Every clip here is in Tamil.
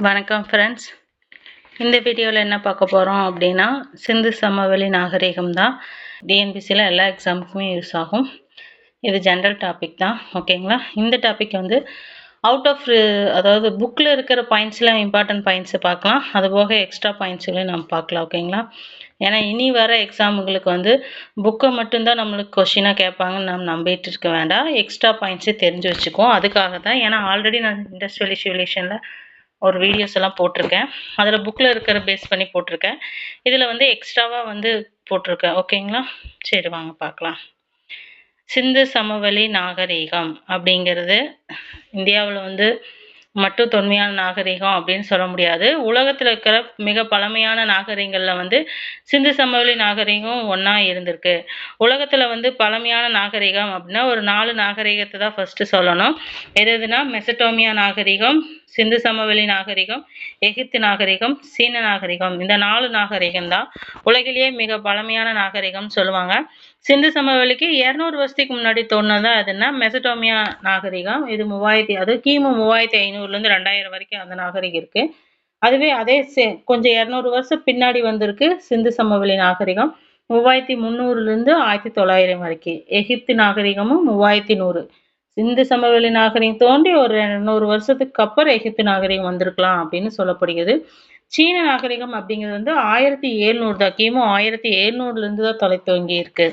வணக்கம் ஃப்ரெண்ட்ஸ். இந்த வீடியோவில் என்ன பார்க்க போகிறோம் அப்படின்னா, சிந்து சமவெளி நாகரிகம் தான். டிஎன்பிசியில் எல்லா எக்ஸாமுக்குமே யூஸ் ஆகும். இது ஜென்ரல் டாபிக் தான், ஓகேங்களா. இந்த டாபிக் வந்து அவுட் ஆஃப் அதாவது புக்கில் இருக்கிற பாயிண்ட்ஸில் இம்பார்ட்டன்ட் பாயிண்ட்ஸை பார்க்கலாம். அதுபோக எக்ஸ்ட்ரா பாயிண்ட்ஸுகளையும் நம்ம பார்க்கலாம், ஓகேங்களா. ஏன்னா இனி வர எக்ஸாமுங்களுக்கு வந்து புக்கை மட்டும்தான் நம்மளுக்கு கொஷினாக கேட்பாங்கன்னு நம்ம நம்பிட்டு இருக்க வேண்டாம். எக்ஸ்ட்ரா பாயிண்ட்ஸே தெரிஞ்சு வச்சுக்குவோம். அதுக்காக தான். ஏன்னா ஆல்ரெடி நான் இண்டஸ்ட்ரியல் இஷ்யூலேஷனில் ஒரு வீடியோஸ் எல்லாம் போட்டிருக்கேன். அதில் புக்கில் இருக்கிற பேஸ் பண்ணி போட்டிருக்கேன். இதில் வந்து எக்ஸ்ட்ராவாக வந்து போட்டிருக்கேன், ஓகேங்களா. சரி வாங்க பார்க்கலாம். சிந்து சமவெளி நாகரீகம் அப்படிங்கிறது இந்தியாவில் வந்து மட்டும் தொன்மையான நாகரிகம் அப்படின்னு சொல்ல முடியாது. உலகத்தில் இருக்கிற மிக பழமையான நாகரிகங்களில் வந்து சிந்து சமவெளி நாகரிகம் ஒன்றா இருந்திருக்கு. உலகத்தில் வந்து பழமையான நாகரிகம் அப்படின்னா ஒரு 4 நாகரிகத்தை தான் ஃபஸ்ட்டு சொல்லணும். எதுனா மெசடோமியா நாகரிகம், சிந்து சமவெளி நாகரிகம், எகிப்து நாகரிகம், சீன நாகரிகம். இந்த 4 நாகரிகம் தான் உலகிலேயே மிக பழமையான நாகரிகம் சொல்லுவாங்க. சிந்து சமவெளிக்கு 200 வருஷத்துக்கு முன்னாடி தோணுனதா அதுன்னா மெசடோமியா நாகரிகம். இது அது கிமு 3500லேருந்து 2000 வரைக்கும் அந்த நாகரிகம் இருக்கு. அதுவே அதே கொஞ்சம் 200 வருஷம் பின்னாடி வந்திருக்கு சிந்து சமவெளி நாகரிகம். 3300லேருந்து 1900 வரைக்கும். எகிப்து நாகரிகமும் 3100. சிந்து சமவெளி நாகரிகம் தோன்றி ஒரு 200 வருஷத்துக்கு அப்புறம் எகிப்து நாகரிகம் வந்திருக்கலாம் அப்படின்னு சொல்லப்படுகிறது. சீன நாகரிகம் அப்படிங்கிறது வந்து 1700 தான். கிமு 1700லேருந்து தான் தலை தோங்கி இருக்கு.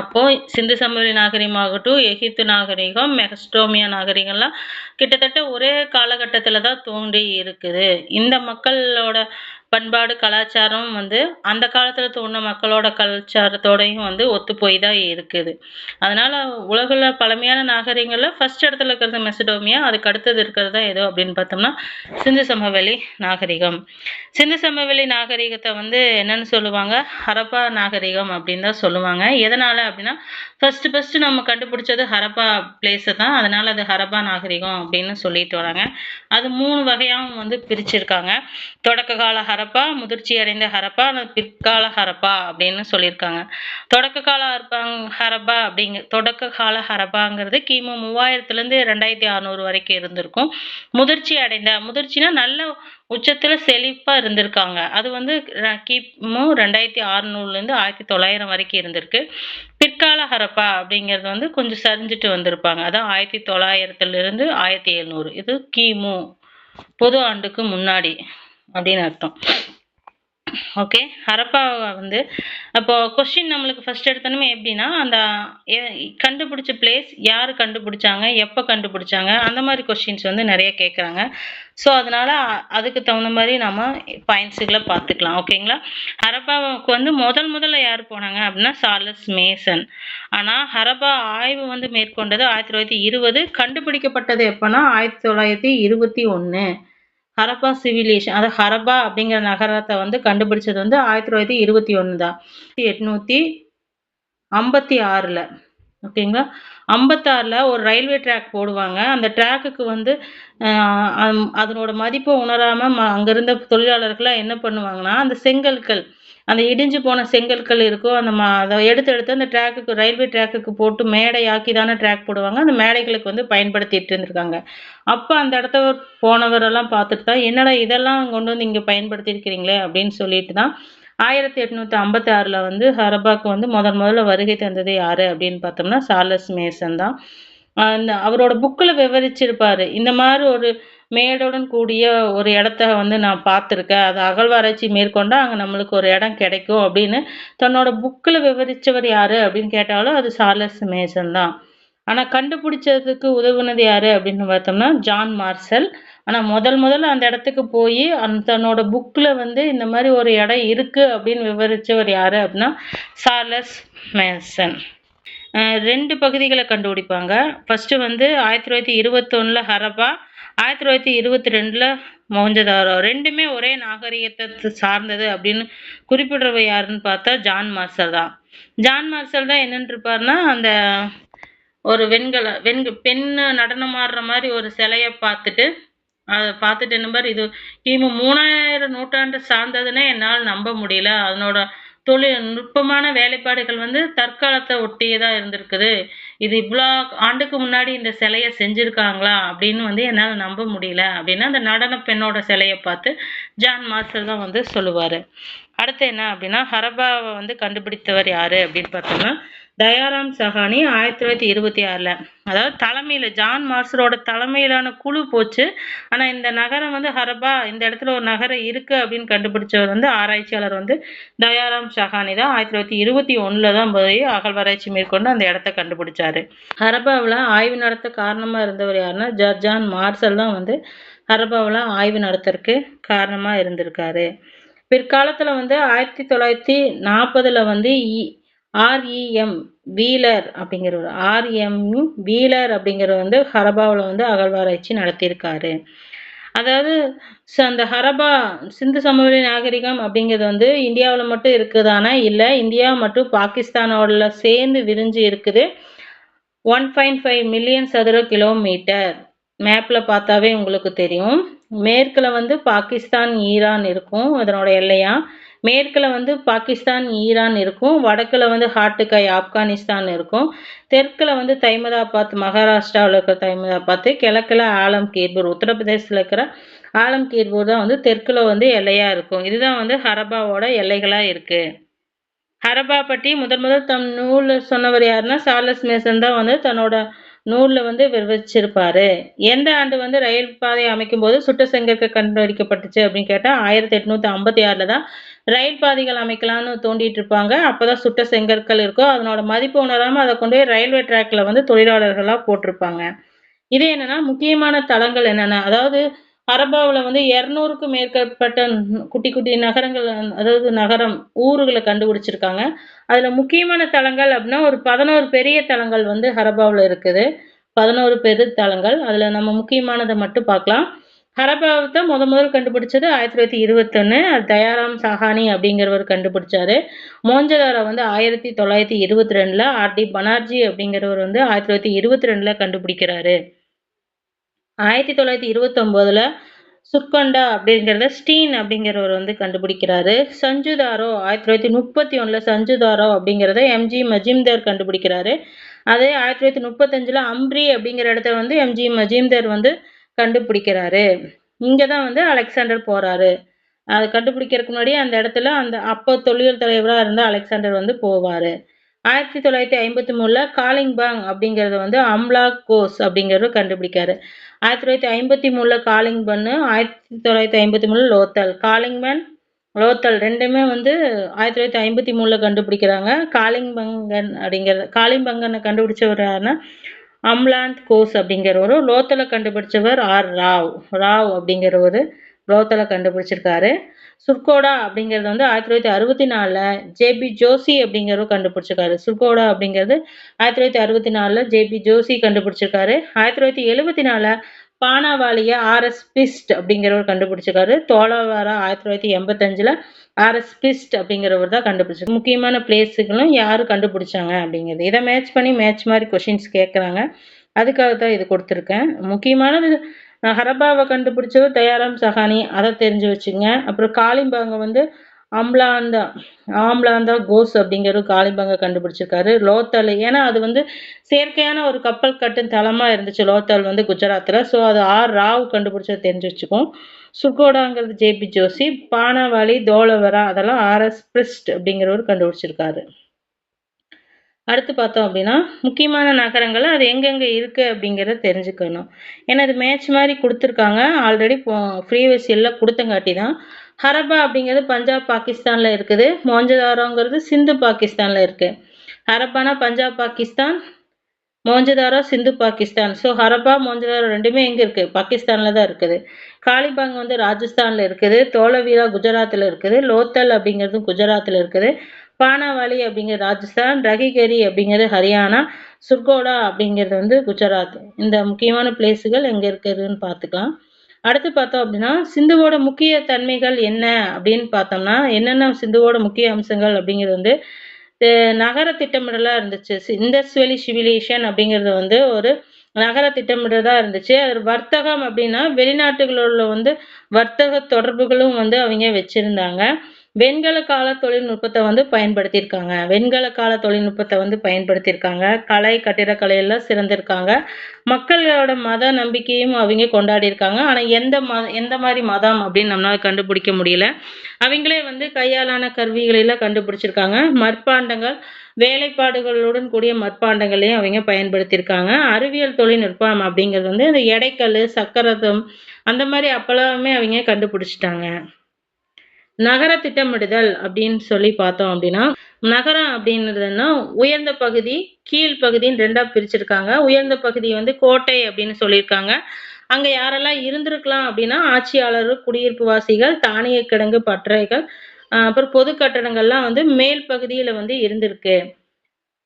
அப்போ சிந்து சமவெளி நாகரிகமாகட்டும், எகிப்து நாகரிகம், மெசடோமியா நாகரிகம்லாம் கிட்டத்தட்ட ஒரே காலகட்டத்தில் தான் தோன்றி இருக்குது. இந்த மக்களோட பண்பாடு கலாச்சாரம் வந்து அந்த காலத்தில் தோன்ற மக்களோட கலாச்சாரத்தோடையும் வந்து ஒத்து போய் தான் இருக்குது. அதனால உலகில் பழமையான நாகரிகங்களில் ஃபர்ஸ்ட் இடத்துல இருக்கிறது மெசடோமியா, அதுக்கு அடுத்தது இருக்கிறது தான் எதோ அப்படின்னு பார்த்தோம்னா சிந்து சமவெளி நாகரிகம். சிந்து சமவெளி நாகரிகத்தை வந்து என்னன்னு சொல்லுவாங்க, ஹரப்பா நாகரிகம் அப்படின்னு தான் சொல்லுவாங்க. எதனால அப்படின்னா ஃபர்ஸ்ட் நம்ம கண்டுபிடிச்சது ஹரப்பா பிளேஸை தான். அதனால அது ஹரப்பா நாகரிகம் அப்படின்னு சொல்லிட்டு வராங்க. அது 3 வகையாகவும் வந்து பிரிச்சிருக்காங்க. தொடக்க கால ஹரப்பா, முதிர்ச்சி அடைந்த ஹரப்பா, பிற்கால ஹரப்பா அப்படின்னு சொல்லியிருக்காங்க. தொடக்க கால ஹரப்பாங்கிறது கிமு 3000லேருந்து 2600 வரைக்கும் இருந்திருக்கும். முதிர்ச்சினா நல்ல உச்சத்துல செழிப்பா இருந்திருக்காங்க. அது வந்து கிமு 2600லேருந்து 1900 வரைக்கும் இருந்திருக்கு. பிற்கால ஹரப்பா அப்படிங்கிறது வந்து கொஞ்சம் சரிஞ்சிட்டு வந்திருப்பாங்க. அதான் 1900லேருந்து 1700. இது கிமு பொது ஆண்டுக்கு முன்னாடி அப்படின்னு அர்த்தம். ஓகே. ஹரப்பா வந்து அப்போ கொஸ்டின் நம்மளுக்கு ஃபர்ஸ்ட் எடுத்தோன்னே எப்படின்னா அந்த கண்டுபிடிச்ச பிளேஸ் யார் கண்டுபிடிச்சாங்க, எப்போ கண்டுபிடிச்சாங்க, அந்த மாதிரி கொஸ்டின்ஸ் வந்து நிறைய கேட்குறாங்க. ஸோ அதனால அதுக்கு தகுந்த மாதிரி நம்ம பாயிண்ட்ஸுகளை பார்த்துக்கலாம், ஓகேங்களா. ஹரப்பாவுக்கு வந்து முதல்ல யார் போனாங்க அப்படின்னா சார்லஸ் மேசன். ஆனால் ஹரப்பா ஆய்வு வந்து மேற்கொண்டது 1920. கண்டுபிடிக்கப்பட்டது எப்போனா 1921. ஹரப்பா சிவிலேஷன், அதாவது ஹரப்பா அப்படிங்கிற நகரத்தை வந்து கண்டுபிடிச்சது வந்து 1921 தான். 856ல், ஓகேங்களா. 56ல் ஒரு ரயில்வே ட்ராக் போடுவாங்க. அந்த ட்ராக்குக்கு வந்து அதனோட மதிப்பை உணராமல் அங்கிருந்த தொழிலாளர்கள்லாம் என்ன பண்ணுவாங்கன்னா, அந்த செங்கற்கள், அந்த இடிஞ்சு போன செங்கற்கள் இருக்கும், அதை எடுத்து அந்த ட்ராக்குக்கு, ரயில்வே ட்ராக்குக்கு போட்டு மேடையாக்கி தானே ட்ராக் போடுவாங்க. அந்த மேடைகளுக்கு வந்து பயன்படுத்திட்டு இருந்திருக்காங்க. அப்போ அந்த இடத்த போனவரெல்லாம் பார்த்துட்டு தான், என்னடா இதெல்லாம் கொண்டு வந்து இங்கே பயன்படுத்தியிருக்கிறீங்களே அப்படின்னு சொல்லிட்டு தான் 1856ல் வந்து ஹரப்பாக்கு வந்து முதல்ல வருகை தந்தது யாரு அப்படின்னு பார்த்தோம்னா சார்லஸ் மேசன் தான். அவரோட புக்கில் விவரிச்சிருப்பாரு, இந்த மாதிரி ஒரு மேடுடன் கூடிய ஒரு இடத்த வந்து நான் பார்த்துருக்கேன், அது அகழ்வாராய்ச்சி மேற்கொண்டா அங்கே நம்மளுக்கு ஒரு இடம் கிடைக்கும் அப்படின்னு தன்னோட புக்கில் விவரித்தவர் யாரு அப்படின்னு கேட்டாலும் அது சார்லஸ் மேசன் தான். ஆனால் கண்டுபிடிச்சதுக்கு உதவுனது யாரு அப்படின்னு பார்த்தோம்னா ஜான் மார்சல். ஆனால் முதல்ல அந்த இடத்துக்கு போய் தன்னோட புக்கில் வந்து இந்த மாதிரி ஒரு இடம் இருக்குது அப்படின்னு விவரித்தவர் யாரு அப்படின்னா சார்லஸ் மேசன். 2 பகுதிகளை கண்டுபிடிப்பாங்க. ஃபர்ஸ்ட் வந்து 1921ல் ஹரப்பா, 1922ல் மொஹஞ்சதாரோ. ரெண்டுமே ஒரே நாகரிகத்தை சார்ந்தது அப்படின்னு குறிப்பிடுறவ யாருன்னு பார்த்தா ஜான் மார்சல் தான். ஜான் மார்சல் தான் என்னன்னு இருப்பாருன்னா, அந்த ஒரு பெண் நடனம் ஆடுற மாதிரி ஒரு சிலையை பார்த்துட்டு அதை பார்த்துட்டு என்ன பாரு, இது கிமு 3000 நூற்றாண்டு சார்ந்ததுன்னே என்னால் நம்ப முடியல, அதனோட நுட்பமான வேலைப்பாடுகள் வந்து தற்காலத்தை ஒட்டியதாக இருந்திருக்குது. இது இவ்வளோ ஆண்டுக்கு முன்னாடி இந்த சிலையை செஞ்சுருக்காங்களா அப்படின்னு வந்து என்னால் நம்ப முடியல அப்படின்னு அந்த நடன பெண்ணோட சிலையை பார்த்து ஜான் மார்ஷல் தான் வந்து சொல்லுவார். அடுத்து என்ன அப்படின்னா ஹரப்பாவை வந்து கண்டுபிடித்தவர் யார் அப்படின்னு பார்த்தோம்னா தயாராம் சஹானி 1926. அதாவது தலைமையில் ஜான் மார்ஷலோட தலைமையிலான குழு போச்சு. ஆனால் இந்த நகரம் வந்து ஹரப்பா இந்த இடத்துல ஒரு நகரம் இருக்குது அப்படின்னு கண்டுபிடிச்சவர் வந்து ஆராய்ச்சியாளர் வந்து தயாராம் சஹானி தான் 1921 தான் போய் அகழ்வாராய்ச்சி மேற்கொண்டு அந்த இடத்த கண்டுபிடிச்சாரு. ஹரப்பாவில் ஆய்வு நடத்த காரணமாக இருந்தவர் யாருன்னா ஜான் மார்ஷல் தான் வந்து ஹரப்பாவில் ஆய்வு நடத்துறதுக்கு காரணமாக இருந்திருக்காரு. பிற்காலத்தில் வந்து 1940 வந்து ஆர்இஎம் வீலர் அப்படிங்கிறவர் வந்து ஹரப்பாவில் வந்து அகழ்வாராய்ச்சி நடத்தியிருக்காரு. அதாவது அந்த ஹரப்பா சிந்து சமவெளி நாகரிகம் அப்படிங்கிறது வந்து இந்தியாவில் மட்டும் இருக்குதானா இல்லை, இந்தியா மற்றும் பாகிஸ்தானோட சேர்ந்து விரிஞ்சு இருக்குது. 1.5 மில்லியன் சதுர கிலோமீட்டர் மேப்பில் பார்த்தாவே உங்களுக்கு தெரியும். மேற்கில் வந்து பாகிஸ்தான் ஈரான் இருக்கும் அதனோட எல்லையா. மேற்கில் வந்து பாகிஸ்தான் ஈரான் இருக்கும். வடக்கில் வந்து ஹாட்டுக்காய் ஆப்கானிஸ்தான் இருக்கும். தெற்கில் வந்து தைமதாபாத் மகாராஷ்டிராவில் இருக்கிற தைமதாபாத். கிழக்கில் ஆலம்கீர்பூர் உத்தரப்பிரதேசத்தில் இருக்கிற ஆலம்கீர்பூர் தான் வந்து தெற்கில் வந்து எல்லையாக இருக்கும். இதுதான் வந்து ஹரப்பாவோட எல்லைகளாக இருக்குது. ஹரப்பா பற்றி முதல் தம் நூலில் சொன்னவர் யாருன்னா சார்லஸ் மேசன் தான் வந்து தன்னோட நூலில் வந்து விவரிச்சிருப்பாரு. எந்த ஆண்டு வந்து ரயில் பாதை அமைக்கும் போது சுட்ட செங்கற்கள் கண்டுபிடிக்கப்பட்டுச்சு அப்படின்னு கேட்டால் 1856 தான் ரயில் பாதைகள் அமைக்கலாம்னு தோண்டிட்டு இருப்பாங்க. அப்போதான் சுட்ட செங்கற்கள் இருக்கும். அதனோட மதிப்பு உணராமல் அதை கொண்டு போய் ரயில்வே ட்ராக்ல வந்து தொழிலாளர்களாக போட்டிருப்பாங்க. இது என்னன்னா முக்கியமான தளங்கள் என்னென்ன, அதாவது ஹரப்பாவில் வந்து 200க்கும் மேற்பட்ட குட்டி குட்டி நகரங்கள், அதாவது நகரம் ஊர்களை கண்டுபிடிச்சிருக்காங்க. அதில் முக்கியமான தலங்கள் அப்படின்னா ஒரு 11 பெரிய தலங்கள் வந்து ஹரப்பாவில் இருக்குது. 11 பெரு தலங்கள். அதில் நம்ம முக்கியமானதை மட்டும் பார்க்கலாம். ஹரப்பாவை முதல் கண்டுபிடிச்சது 1921. அது தயாராம் சஹானி அப்படிங்கிறவர் கண்டுபிடிச்சாரு. மோஞ்சதாரா வந்து 1922. ஆர்டி பனார்ஜி அப்படிங்கிறவர் வந்து 1922 கண்டுபிடிக்கிறாரு. 1929 சுர்கொண்டா அப்படிங்கிறத ஸ்டீன் அப்படிங்கிறவர் வந்து கண்டுபிடிக்கிறாரு. சஞ்சுதாரோ 1931 சஞ்சுதாரோ அப்படிங்கிறத எம்ஜி மஜிம்தர் கண்டுபிடிக்கிறாரு. அதே 1935 அம்ப்ரி அப்படிங்கிற இடத்த வந்து எம்ஜி மஜிம்தர் வந்து கண்டுபிடிக்கிறாரு. இங்கே தான் வந்து அலெக்சாண்டர் போறாரு. அதை கண்டுபிடிக்கிறதுக்கு முன்னாடி அந்த இடத்துல அந்த அப்போ தொழில் தலைவராக இருந்த அலெக்சாண்டர் வந்து போவார். 1953 காலிங்பாங் அப்படிங்கிறத வந்து அம்லா கோஸ் அப்படிங்கிறவர் கண்டுபிடிக்காரு. 1953 காலிங்பன், 1953 லோத்தல். காலிங்பன் லோத்தல் ரெண்டுமே வந்து 1953 கண்டுபிடிக்கிறாங்க. காலிம்பங்கனை கண்டுபிடிச்சவர் யாருன்னா அம்லாந்த் கோஸ் அப்படிங்கிறவரு. லோத்தலை கண்டுபிடிச்சவர் ராவ் அப்படிங்கிறவரு லோத்தலை கண்டுபிடிச்சிருக்காரு. சுர்கோடா அப்படிங்கிறது வந்து 1964 ஜேபி ஜோசி அப்படிங்கிறவர் கண்டுபிடிச்சிருக்காரு. சுர்கோடா அப்படிங்கிறது 1964 ஜேபி ஜோசி கண்டுபிடிச்சிருக்காரு. 1974 பானாவாலியா ஆர்எஸ் பிஸ்ட் அப்படிங்கிறவர் கண்டுபிடிச்சிருக்காரு. தோலாவாரா 1985 ஆர்எஸ் பிஸ்ட் அப்படிங்கிறவர் தான் கண்டுபிடிச்சிருக்காரு. முக்கியமான பிளேஸுகளும் யார் கண்டுபிடிச்சாங்க அப்படிங்கிறது இதை மேட்ச் மாதிரி கொஷின்ஸ் கேட்குறாங்க. அதுக்காக தான் இது கொடுத்துருக்கேன். முக்கியமானது ஹரப்பாவை கண்டுபிடிச்சவர் தயாராம் சஹானி, அதை தெரிஞ்சு வச்சுங்க. அப்புறம் காலிம்பாங்க வந்து ஆம்லாந்தா கோஸ் அப்படிங்கிறவர் காலிம்பாங்க கண்டுபிடிச்சிருக்காரு. லோத்தல் ஏன்னா அது வந்து செயற்கையான ஒரு கப்பல் கட்டும் தளமாக இருந்துச்சு லோத்தல் வந்து குஜராத்தில். ஸோ அது ராவ் கண்டுபிடிச்சதை தெரிஞ்சு வச்சுக்கோம். சுர்கோடாங்கிறது ஜேபி ஜோசி. பானாவாலி தோலவரா அதெல்லாம் ஆர்எஸ் பிரிஸ்ட் அப்படிங்கிறவர் கண்டுபிடிச்சிருக்காரு. அடுத்து பார்த்தோம் அப்படின்னா முக்கியமான நகரங்கள் அது எங்கெங்கே இருக்குது அப்படிங்கிறத தெரிஞ்சுக்கணும். ஏன்னா அது மேட்ச் மாதிரி கொடுத்துருக்காங்க. ஆல்ரெடி ப்ரீவியஸ் கொடுத்தங்காட்டி தான். ஹரப்பா அப்படிங்கிறது பஞ்சாப் பாகிஸ்தானில் இருக்குது. மோஞ்சதாரோங்கிறது சிந்து பாகிஸ்தானில் இருக்குது. ஹரப்பானா பஞ்சாப் பாகிஸ்தான், மோஞ்சதாரோ சிந்து பாகிஸ்தான். ஸோ ஹரப்பா மோஞ்சதாரோ ரெண்டுமே எங்கே இருக்குது? பாகிஸ்தானில் தான் இருக்குது. காலிபாங் வந்து ராஜஸ்தானில் இருக்குது. தோலவீரா குஜராத்தில் இருக்குது. லோத்தல் அப்படிங்கிறது குஜராத்தில் இருக்குது. பானாவாலி அப்படிங்கிற ராஜஸ்தான், ரகிகரி அப்படிங்கிறது ஹரியானா, சுர்கோடா அப்படிங்கிறது வந்து குஜராத். இந்த முக்கியமான பிளேஸுகள் எங்கே இருக்குதுன்னு பார்த்துக்கலாம். அடுத்து பார்த்தோம் அப்படின்னா சிந்துவோட முக்கிய தன்மைகள் என்ன அப்படின்னு பார்த்தோம்னா என்னென்ன சிந்துவோட முக்கிய அம்சங்கள் அப்படிங்கிறது வந்து நகர திட்டமிடலாக இருந்துச்சு. இண்டஸ் வேலி சிவிலைசேஷன் அப்படிங்கிறது வந்து ஒரு நகர திட்டமிடலாக இருந்துச்சு. அது வர்த்தகம் அப்படின்னா வெளிநாட்டுகளோட வந்து வர்த்தக தொடர்புகளும் வந்து அவங்க வச்சுருந்தாங்க. வெண்கல கால தொழில்நுட்பத்தை வந்து பயன்படுத்தியிருக்காங்க. வெண்கல கால தொழில்நுட்பத்தை வந்து பயன்படுத்தியிருக்காங்க. கலை, கட்டிடக்கலையெல்லாம் சிறந்திருக்காங்க. மக்களோட மத நம்பிக்கையும் அவங்க கொண்டாடியிருக்காங்க. ஆனா எந்த மாரி மதம் அப்படின்னு நம்மளால கண்டுபிடிக்க முடியல. அவங்களே வந்து கையாலான கருவிகளெல்லாம் கண்டுபிடிச்சிருக்காங்க. மட்பாண்டங்கள், வேலைப்பாடுகளுடன் கூடிய மட்பாண்டங்களையும் அவங்க பயன்படுத்தியிருக்காங்க. அறிவியல் தொழில்நுட்பம் அப்படிங்கிறது வந்து இந்த எடைக்கல்லு, சக்கரதம் அந்த மாரி அப்பலாமே அவங்க கண்டுபிடிச்சிட்டாங்க. நகர திட்டமிடுதல் அப்படின்னு சொல்லி பார்த்தோம் அப்படின்னா, நகரம் அப்படின்றதுன்னா உயர்ந்த பகுதி, கீழ் பகுதின்னு 2ஆ பிரிச்சிருக்காங்க. உயர்ந்த பகுதி வந்து கோட்டை அப்படின்னு சொல்லியிருக்காங்க. அங்க யாரெல்லாம் இருந்திருக்கலாம் அப்படின்னா, ஆட்சியாளர், குடியிருப்புவாசிகள், தானியக் கிடங்கு பட்டறைகள், அப்புறம் பொது கட்டடங்கள்லாம் வந்து மேல் பகுதியில வந்து இருந்திருக்கு.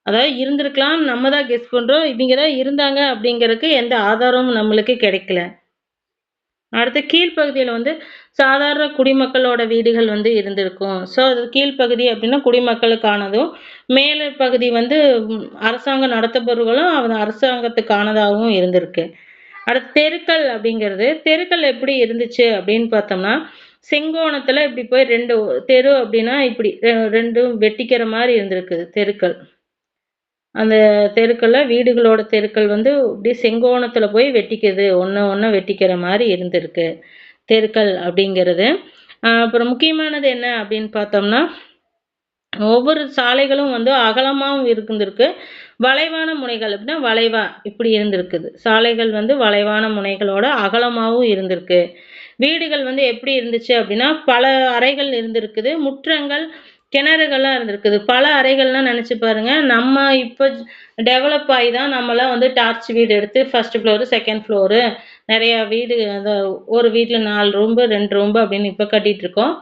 அதாவது இருந்திருக்கலாம் நம்ம தான் கெஸ் பண்றோம். இவங்க தான் இருந்தாங்க அப்படிங்கிறதுக்கு எந்த ஆதாரமும் நம்மளுக்கு கிடைக்கல. அடுத்து கீழ்ப்பகுதியில வந்து சாதாரண குடிமக்களோட வீடுகள் வந்து இருந்திருக்கும். ஸோ அது கீழ்ப்பகுதி அப்படின்னா குடிமக்களுக்கானதும், மேல் பகுதி வந்து அரசாங்கம் நடத்துபவர்களும் அது அரசாங்கத்துக்கானதாகவும் இருந்திருக்கு. அடுத்து தெருக்கள் அப்படிங்கிறது, தெருக்கள் எப்படி இருந்துச்சு அப்படின்னு பார்த்தோம்னா, செங்கோணத்துல இப்படி போய் 2 தெரு அப்படின்னா இப்படி 2ம் வெட்டிக்கிற மாரி இருந்திருக்குது தெருக்கள். அந்த தெருக்கள்ல வீடுகளோட தெருக்கள் வந்து அப்படியே செங்கோணத்துல போய் வெட்டிக்குது. ஒண்ண வெட்டிக்கிற மாரி இருந்திருக்கு. தெருக்கள் அப்படிங்கிறது. அப்புறம் முக்கியமானது என்ன அப்படின்னு பார்த்தோம்னா, ஒவ்வொரு சாலைகளும் வந்து அகலமாவும் இருந்திருக்கு. வளைவான முனைகள் அப்படின்னா வளைவா இப்படி இருந்திருக்குது. சாலைகள் வந்து வளைவான முனைகளோட அகலமாவும் இருந்திருக்கு. வீடுகள் வந்து எப்படி இருந்துச்சு அப்படின்னா, பல அறைகள் இருந்திருக்குது. முற்றங்கள், கிணறுகள்லாம் இருந்திருக்குது. பல அறைகள்லாம் நெனச்சு பாருங்க. நம்ம இப்ப டெவலப் ஆயி தான் நம்மலாம் வந்து டார்ச் வீடு எடுத்து 1 ஃப்ளோரு, 2ண்ட் ஃப்ளோரு நெறைய வீடு ஒரு வீட்ல 4 ரூம்பு, 2 ரூம்பு அப்படின்னு இப்ப கட்டிட்டுருக்கோம்.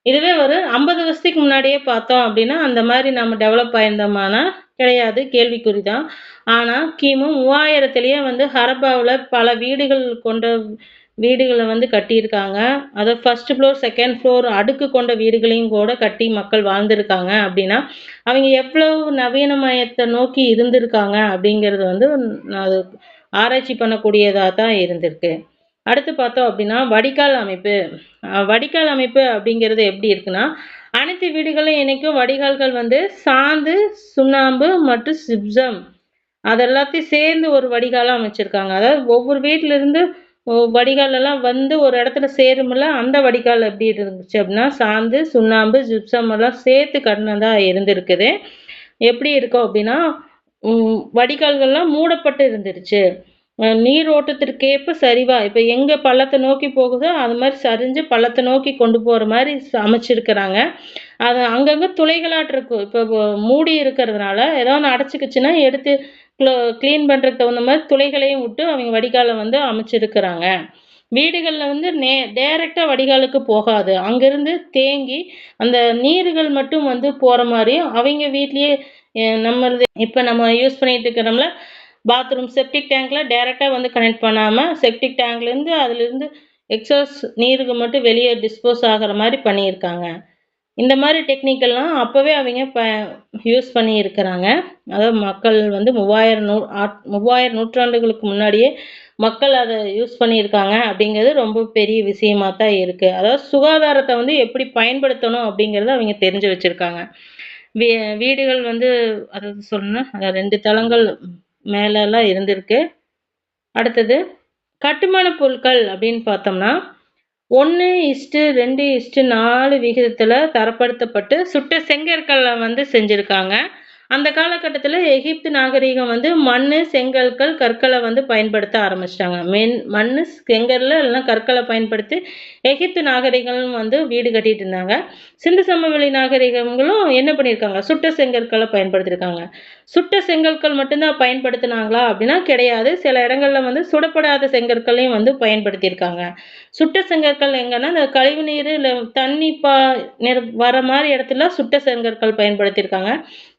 இதுவே ஒரு 50 வருஷத்துக்கு முன்னாடியே பார்த்தோம் அப்படின்னா, அந்த மாரி நம்ம டெவலப் ஆயிருந்தோமானா, கிடையாது. கேள்விக்குறி தான். ஆனா, கிமு 3000த்திலேயே வந்து ஹரப்பாவுல பல வீடுகள் கொண்ட வீடுகள வந்து கட்டியிருக்காங்க. அத 1 ஃப்ளோர், 2ண்ட் ஃப்ளோர் அடுக்கு கொண்ட வீடுகளையும் கூட கட்டி மக்கள் வாழ்ந்திருக்காங்க அப்படின்னா, அவைங்க எவ்வளவு நவீனமயத்த நோக்கி இருந்திருக்காங்க அப்படிங்கிறது வந்து அது ஆராய்ச்சி பண்ணக்கூடியதா தான் இருந்திருக்கு. அடுத்து பார்த்தோம் அப்படின்னா, வடிகால் அமைப்பு. வடிகால் அமைப்பு அப்படிங்கிறது எப்படி இருக்குன்னா, அனைத்து வீடுகளையும் இணைக்கும் வடிகால்கள் வந்து சாந்து, சுண்ணாம்பு மற்றும் சிப்சம் அது எல்லாத்தையும் சேர்ந்து ஒரு வடிகாலா அமைச்சிருக்காங்க. அதாவது ஒவ்வொரு வீட்ல இருந்து வடிகால் எல்லாம் வந்து ஒரு இடத்துல சேரும்ல, அந்த வடிகால் எப்படி இருந்துச்சு அப்படின்னா, சாந்து, சுண்ணாம்பு, ஜிப்சம் எல்லாம் சேர்த்து கட்டினதா இருந்திருக்குது. எப்படி இருக்கும் அப்படின்னா, வடிகால்கள்லாம் மூடப்பட்டு இருந்துருச்சு. நீர் ஓட்டத்திற்கேற்ப சரிவா இப்ப எங்க பள்ளத்த நோக்கி போகுதோ, அது மாரி சரிஞ்சு பள்ளத்த நோக்கி கொண்டு போற மாரி அமைச்சிருக்கிறாங்க. அது அங்கங்க துளைகளாட்டு இருக்கும். இப்ப மூடி இருக்கிறதுனால, ஏதோ ஒண்ணு அடைச்சுக்கிச்சுன்னா எடுத்து கிளீன் பண்றதுக்கு தகுந்த மாரி துளைகளையும் விட்டு அவைங்க வடிகால வந்து அமைச்சிருக்கிறாங்க. வீடுகள்ல வந்து டைரக்ட்டா வடிகாலுக்கு போகாது. அங்கிருந்து தேங்கி, அந்த நீர்கள் மட்டும் வந்து போற மாரியும், அவைங்க வீட்லயே நம்மளது இப்ப நம்ம யூஸ் பண்ணிட்டு இருக்கிறோம்ல, பாத்ரூம் செப்டிக் டேங்க்ல டைரக்ட்டா வந்து கனெக்ட் பண்ணாம, செப்டிக் டேங்க்லேருந்து அதிலிருந்து எக்ஸாஸ் நீருக்கு மட்டும் வெளிய டிஸ்போஸ் ஆகுற மாரி பண்ணியிருக்காங்க. இந்த மாரி டெக்னிக் எல்லாம் அப்பவே அவைங்க யூஸ் பண்ணி இருக்கிறாங்க. அதாவது மக்கள் வந்து 3000 நூற்றாண்டுகளுக்கு முன்னாடியே மக்கள் அத யூஸ் பண்ணியிருக்காங்க அப்படிங்கிறது ரொம்ப பெரிய விஷயமா தான் இருக்கு. அதாவது சுகாதாரத்த வந்து எப்படி பயன்படுத்தணும் அப்படிங்கிறத அவைங்க தெரிஞ்சு வச்சிருக்காங்க. வீ வீடுகள் வந்து அதாவது சொல்லணும்னா, 2 தளங்கள் மேலலாம் இருந்திருக்கு. அடுத்தது கட்டுமான பொருட்கள் அப்படின்னு பார்த்தோம்னா, 1:2:4 விகிதத்துல தரப்படுத்தப்பட்டு சுட்ட செங்கற்கள்ல வந்து செஞ்சிருக்காங்க. அந்த காலகட்டத்துல எகிப்து நாகரீகம் வந்து மண்ணு, செங்கற்கள், கற்கள வந்து பயன்படுத்த ஆரம்பிச்சுட்டாங்க. மண்ணு, செங்கல்ல இல்லன்னா கற்கள பயன்படுத்தி எகிப்து நாகரிகம் வந்து வீடு கட்டிட்டு இருந்தாங்க. சிந்து சமவெளி நாகரிகங்களும் என்ன பண்ணியிருக்காங்க, சுட்ட செங்கற்கள பயன்படுத்தியிருக்காங்க. சுட்ட செங்கற்கள் மட்டும் தான் பயன்படுத்துனாங்களா அப்படின்னா கிடையாது. சில இடங்கள்ல வந்து சுடப்படாத செங்கற்களையும் வந்து பயன்படுத்தியிருக்காங்க. சுட்ட செங்கற்கள் எங்கன்னா, இந்த கழிவு நீரு இல்ல தண்ணி வர மாரி இடத்துல சுட்ட செங்கற்கள் பயன்படுத்தியிருக்காங்க.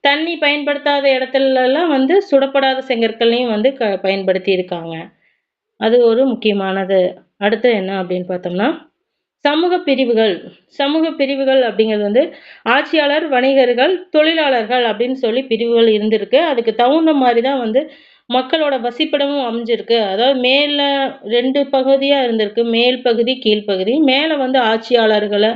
தண்ணி பயன்படுத்தாத இடத்துலலாம் வந்து சுடப்படாத செங்கற்களையும் வந்து பயன்படுத்தியிருக்காங்க. அது ஒரு முக்கியமானது. அடுத்து என்ன அப்படின்னு பார்த்தோம்னா, சமூக பிரிவுகள். சமூக பிரிவுகள் அப்படிங்கிறது வந்து ஆட்சியாளர், வணிகர்கள், தொழிலாளர்கள் அப்படின்னு சொல்லி பிரிவுகள் இருந்திருக்கு. அதுக்கு தகுந்த மாரி தான் வந்து மக்களோட வசிப்பிடமும் அமைஞ்சிருக்கு. அதாவது மேல 2 பகுதியா இருந்திருக்கு. மேல் பகுதி, கீழ்ப்பகுதி. மேல வந்து ஆட்சியாளர்கள,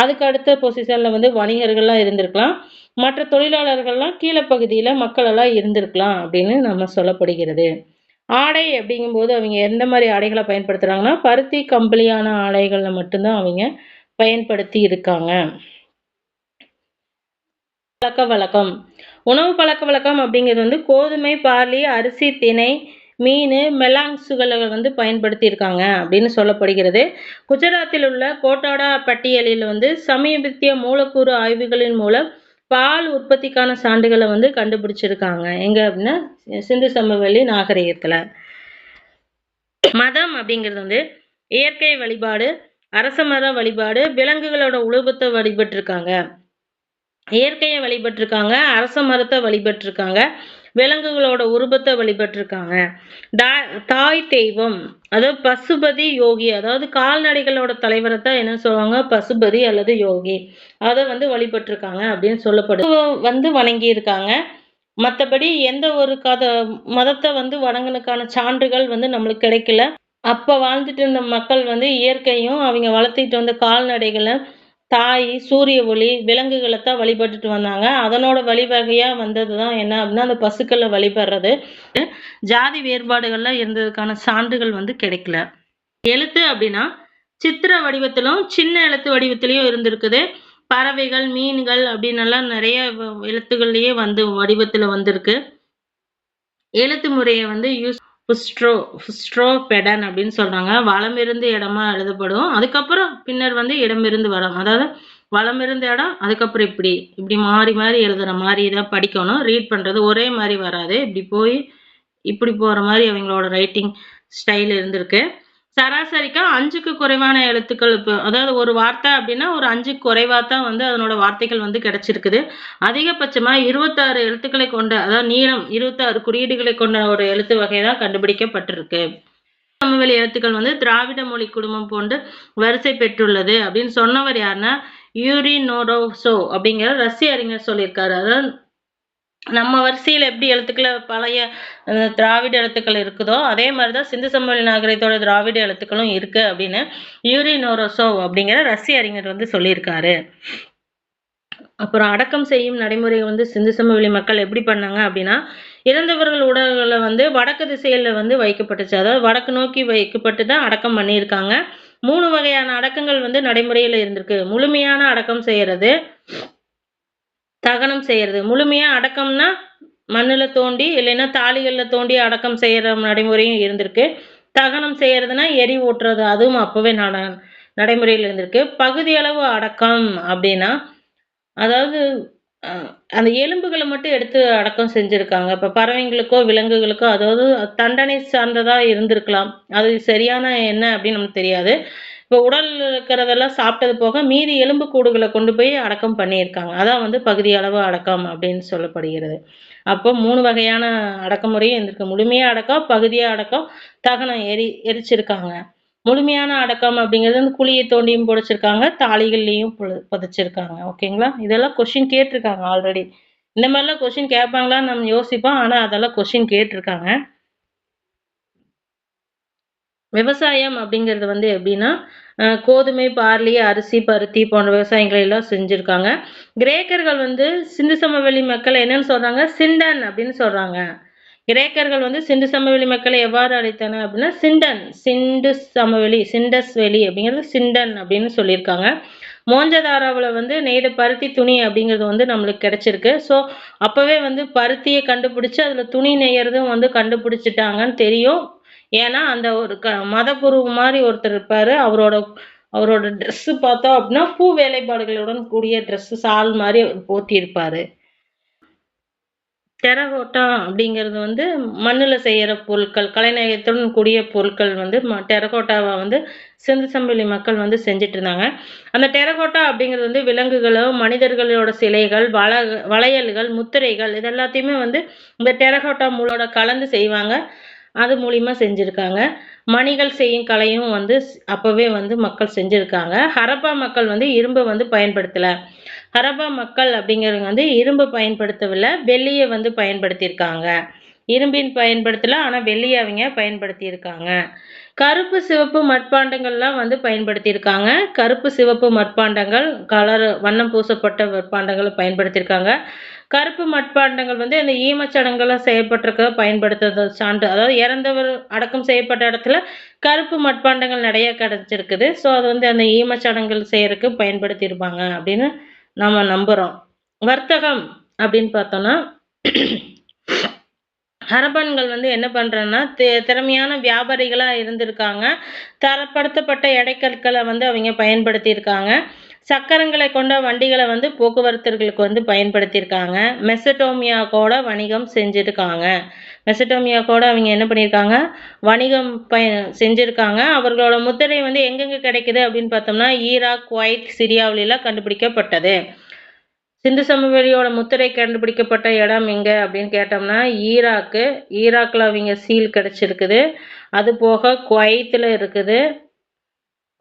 அதுக்கு அடுத்த பொசிஷன்ல வந்து வணிகர்கள்லாம் இருந்திருக்கலாம். மற்ற தொழிலாளர்கள்லாம் கீழ பகுதியில மக்கள் எல்லாம் இருந்திருக்கலாம் அப்படின்னு நம்ம சொல்லப்படுகிறது. ஆடை அப்படிங்கும்போது அவங்க எந்த மாரி ஆடைகள பயன்படுத்துறாங்கன்னா, பருத்தி, கம்பளியான ஆடைகள மட்டும் தான் அவைங்க பயன்படுத்தி இருக்காங்க. பழக்கவழக்கம். உணவு பழக்கவழக்கம் அப்படிங்கிறது வந்து கோதுமை, பார்லி, அரிசி, திணை, மீனு, மெலாங்ஸுகள வந்து பயன்படுத்தியிருக்காங்க அப்படின்னு சொல்லப்படுகிறது. குஜராத்தில் உள்ள கோட்டாடா பட்டியலில் வந்து சமீபத்திய மூலக்கூறு ஆய்வுகளின் மூலம் பால் உற்பத்திக்கான சான்றுகள வந்து கண்டுபிடிச்சிருக்காங்க. எங்க அப்படின்னா, சிந்து சமவெளி நாகரிகத்துல. மதம் அப்படிங்கிறது வந்து இயற்கை வழிபாடு, அரச மர வழிபாடு, விலங்குகளோட உலோகத்தை வழிபட்டிருக்காங்க. இயற்கையை வழிபட்டிருக்காங்க, அரச மரத்தை வழிபட்டிருக்காங்க, விலங்குகளோட உருவத்தை வழிபட்டிருக்காங்க. தாய் தெய்வம், அதாவது பசுபதி யோகி, அதாவது கால்நடைகளோட தலைவரை தான் என்ன சொல்லுவாங்க, பசுபதி அல்லது யோகி, அதை வந்து வழிபட்டிருக்காங்க அப்படின்னு சொல்லப்படுது. வந்து வணங்கி இருக்காங்க. மற்றபடி எந்த ஒரு மதத்தை வந்து வணங்கினுக்கான சான்றுகள் வந்து நம்மளுக்கு கிடைக்கல. அப்ப வாழ்ந்துட்டு இருந்த மக்கள் வந்து இயற்கையும் அவங்க வளர்த்திட்டு வந்த கால்நடைகளை, தாய், சூரிய ஒளி, விலங்குகளைத்தான் வழிபட்டுட்டு வந்தாங்க. அதனோட வழிவகையா வந்தது தான் என்ன அப்படின்னா, அந்த பசுக்களை வழிபடுறது. ஜாதி வேறுபாடுகள்லாம் இருந்ததுக்கான சான்றுகள் வந்து கிடைக்கல. எழுத்து அப்படின்னா சித்திர வடிவத்திலும் சின்ன எழுத்து வடிவத்திலையும் இருந்திருக்குது. பறவைகள், மீன்கள் அப்படின்னு எல்லாம் நிறைய எழுத்துக்கள்லயே வந்து வடிவத்துல வந்திருக்கு. எழுத்து முறையை வந்து புஸ்ட்ரோபெடன் அப்படின்னு சொல்றாங்க. வலமிருந்து இடமா எழுதப்படும். அதுக்கப்புறம் பின்னர் வந்து இடமிருந்து வரும். அதாவது வலமிருந்த இடம், அதுக்கப்புறம் இப்படி இப்படி மாறி மாறி எழுதுற மாதிரி தான் படிக்கணும். ரீட் பண்றது ஒரே மாதிரி வராது. இப்படி போய் இப்படி போற மாதிரி அவங்களோட ரைட்டிங் ஸ்டைல் இருந்திருக்கு. சராசரிக்கா 5க்கு குறைவான எழுத்துக்கள். இப்போ அதாவது ஒரு வார்த்தை அப்படின்னா ஒரு 5க்கு குறைவா தான் வந்து அதனோட வார்த்தைகள் வந்து கிடைச்சிருக்குது. அதிகபட்சமா 26 எழுத்துக்களை கொண்ட, அதாவது நீளம் 26 குறியீடுகளை கொண்ட ஒரு எழுத்து வகை தான் கண்டுபிடிக்கப்பட்டிருக்கு. சமவெளி எழுத்துக்கள் வந்து திராவிட மொழி குடும்பம் போன்று வரிசை பெற்றுள்ளது அப்படின்னு சொன்னவர் யாருன்னா, யூரி நோரோசோ அப்படிங்கிற ரஷ்ய அறிஞர் சொல்லியிருக்காரு. அதாவது நம்ம வரிசையில் எப்படி எழுத்துக்களை பழைய திராவிட எழுத்துக்கள் இருக்குதோ அதே மாதிரி தான் சிந்து சமவெளி நாகரிகத்தோட திராவிட எழுத்துக்களும் இருக்கு அப்படின்னு யூரி நோரோசோவ் அப்படிங்கிற ரஷ்ய அறிஞர் வந்து சொல்லியிருக்காரு. அப்புறம் அடக்கம் செய்யும் நடைமுறை வந்து சிந்து சமவெளி மக்கள் எப்படி பண்ணாங்க அப்படின்னா, இறந்தவர்கள் உடல்களை வந்து வடக்கு திசையில வந்து வைக்கப்பட்டுச்சு. அதாவது வடக்கு நோக்கி வைக்கப்பட்டு தான் அடக்கம் பண்ணியிருக்காங்க. 3 வகையான அடக்கங்கள் வந்து நடைமுறையில் இருந்திருக்கு. முழுமையான அடக்கம் செய்யறது, தகனம் செய்யறது. முழுமையா அடக்கம்னா மண்ணுல தோண்டி இல்லைன்னா தாலிகள்ல தோண்டி அடக்கம் செய்யற நடைமுறையும் இருந்திருக்கு. தகனம் செய்யறதுன்னா எரி ஊட்டுறது, அதுவும் அப்பவே நடைமுறையில் இருந்திருக்கு. பகுதி அளவு அடக்கம் அப்படின்னா, அதாவது அந்த எலும்புகளை மட்டும் எடுத்து அடக்கம் செஞ்சிருக்காங்க. இப்ப பறவைங்களுக்கோ விலங்குகளுக்கோ அதாவது தண்டனை சார்ந்ததா இருந்திருக்கலாம். அது சரியான என்ன அப்படின்னு நமக்கு தெரியாது. இப்போ உடல் இருக்கிறதெல்லாம் சாப்பிட்டது போக மீதி எலும்பு கூடுகளை கொண்டு போய் அடக்கம் பண்ணியிருக்காங்க. அதான் வந்து பகுதி அளவு அடக்கம் அப்படின்னு சொல்லப்படுகிறது. அப்போ 3 வகையான அடக்குமுறையும் இருந்திருக்கு. முழுமையா அடக்கம், பகுதியா அடக்கம், தகனம் எரிச்சிருக்காங்க. முழுமையான அடக்கம் அப்படிங்கிறது வந்து குழியை தோண்டியும் புதைச்சிருக்காங்க, தாலிகள்லையும் புதைச்சிருக்காங்க. ஓகேங்களா? இதெல்லாம் கொஸ்டின் கேட்டிருக்காங்க ஆல்ரெடி. இந்த மாதிரிலாம் கொஸ்டின் கேட்பாங்களான்னு நம்ம யோசிப்போம். ஆனா அதெல்லாம் கொஸ்டின் கேட்டிருக்காங்க. விவசாயம் அப்படிங்கிறது வந்து எப்படின்னா, கோதுமை, பார்லி, அரிசி, பருத்தி போன்ற விவசாயங்களை எல்லாம் செஞ்சிருக்காங்க. கிரேக்கர்கள் வந்து சிந்து சமவெளி மக்களை என்னன்னு சொல்றாங்க, சிண்டன் அப்படின்னு சொல்றாங்க. கிரேக்கர்கள் வந்து சிந்து சமவெளி மக்களை எவ்வாறு அழைத்தனர் அப்படின்னா, சிண்டன், சிண்டு சமவெளி, சிண்டஸ் வெளி அப்படிங்கிறது சிண்டன் அப்படின்னு சொல்லியிருக்காங்க. மோஞ்சதாராவில் வந்து நெய்த பருத்தி துணி அப்படிங்கிறது வந்து நம்மளுக்கு கிடைச்சிருக்கு. ஸோ அப்பவே வந்து பருத்தியை கண்டுபிடிச்சு அதுல துணி நெய்யறதும் வந்து கண்டுபிடிச்சிட்டாங்கன்னு தெரியும். ஏன்னா அந்த ஒரு மதகுரு மாதிரி ஒருத்தர் இருப்பாரு. அவரோட ட்ரெஸ் பார்த்தோம் அப்படின்னா பூ வேலைப்பாடுகளுடன் கூடிய ட்ரெஸ், சால் மாதிரி அவர் போத்தி இருப்பாரு. டெரகோட்டா அப்படிங்கிறது வந்து மண்ணுல செய்யற பொருட்கள், கலைநயத்துடன் கூடிய பொருட்கள் வந்து டெரகோட்டாவை வந்து சிந்து சமவெளி மக்கள் வந்து செஞ்சுட்டு இருந்தாங்க. அந்த டெரகோட்டா அப்படிங்கிறது வந்து விலங்குகளோ, மனிதர்களோட சிலைகள், வளையல்கள், முத்திரைகள் இது எல்லாத்தையுமே வந்து இந்த டெரகோட்டா மூலோட கலந்து செய்வாங்க. அது மூலியமா செஞ்சிருக்காங்க. மணிகள் செய்யும் கலையும் வந்து அப்பவே வந்து மக்கள் செஞ்சிருக்காங்க. ஹரப்பா மக்கள் வந்து இரும்பை வந்து பயன்படுத்தல. ஹரப்பா மக்கள் அப்படிங்கிறவங்க வந்து இரும்பு பயன்படுத்தவில்லை, வெள்ளியை வந்து பயன்படுத்தியிருக்காங்க. இரும்பின் பயன்படுத்தல, ஆனால் வெள்ளியை அவங்க பயன்படுத்தியிருக்காங்க. கருப்பு சிவப்பு மட்பாண்டங்கள்லாம் வந்து பயன்படுத்தியிருக்காங்க. கருப்பு சிவப்பு மட்பாண்டங்கள் கலர் வண்ணம் பூசப்பட்ட மட்பாண்டங்களை பயன்படுத்தியிருக்காங்க. கருப்பு மட்பாண்டங்கள் வந்து அந்த ஈமச்சடங்கெல்லாம் செய்யப்பட்டிருக்க பயன்படுத்துறது சான்று, அதாவது இறந்தவர் அடக்கம் செய்யப்பட்ட இடத்துல கருப்பு மட்பாண்டங்கள் நிறைய கிடைச்சிருக்குது. ஸோ அது வந்து அந்த ஈமச்சடங்குகள் செய்யறதுக்கு பயன்படுத்தியிருப்பாங்க அப்படின்னு நம்ம நம்புகிறோம். வர்த்தகம் அப்படின்னு பார்த்தோம்னா ஹரப்பன்கள் வந்து என்ன பண்ணுறேன்னா திறமையான வியாபாரிகளாக இருந்திருக்காங்க. தரப்படுத்தப்பட்ட எடைக்கற்களை வந்து அவங்க பயன்படுத்தியிருக்காங்க. சக்கரங்களை கொண்ட வண்டிகளை வந்து போக்குவரத்துகளுக்கு வந்து பயன்படுத்தியிருக்காங்க. மெசடோமியாவோட வணிகம் செஞ்சுருக்காங்க. மெசடோமியாவோட அவங்க என்ன பண்ணியிருக்காங்க, வணிகம் செஞ்சுருக்காங்க. அவர்களோட முத்திரை வந்து எங்கெங்கே கிடைக்குது அப்படின்னு பார்த்தோம்னா ஈராக், குவைத், சிரியாவிலாம் கண்டுபிடிக்கப்பட்டது. சிந்து சமவெளியோட முத்திரை கண்டுபிடிக்கப்பட்ட இடம் எங்க அப்படின்னு கேட்டோம்னா ஈராக்கில் அவங்க சீல் கிடைச்சிருக்குது. அது போக குவைத்தில் இருக்குது,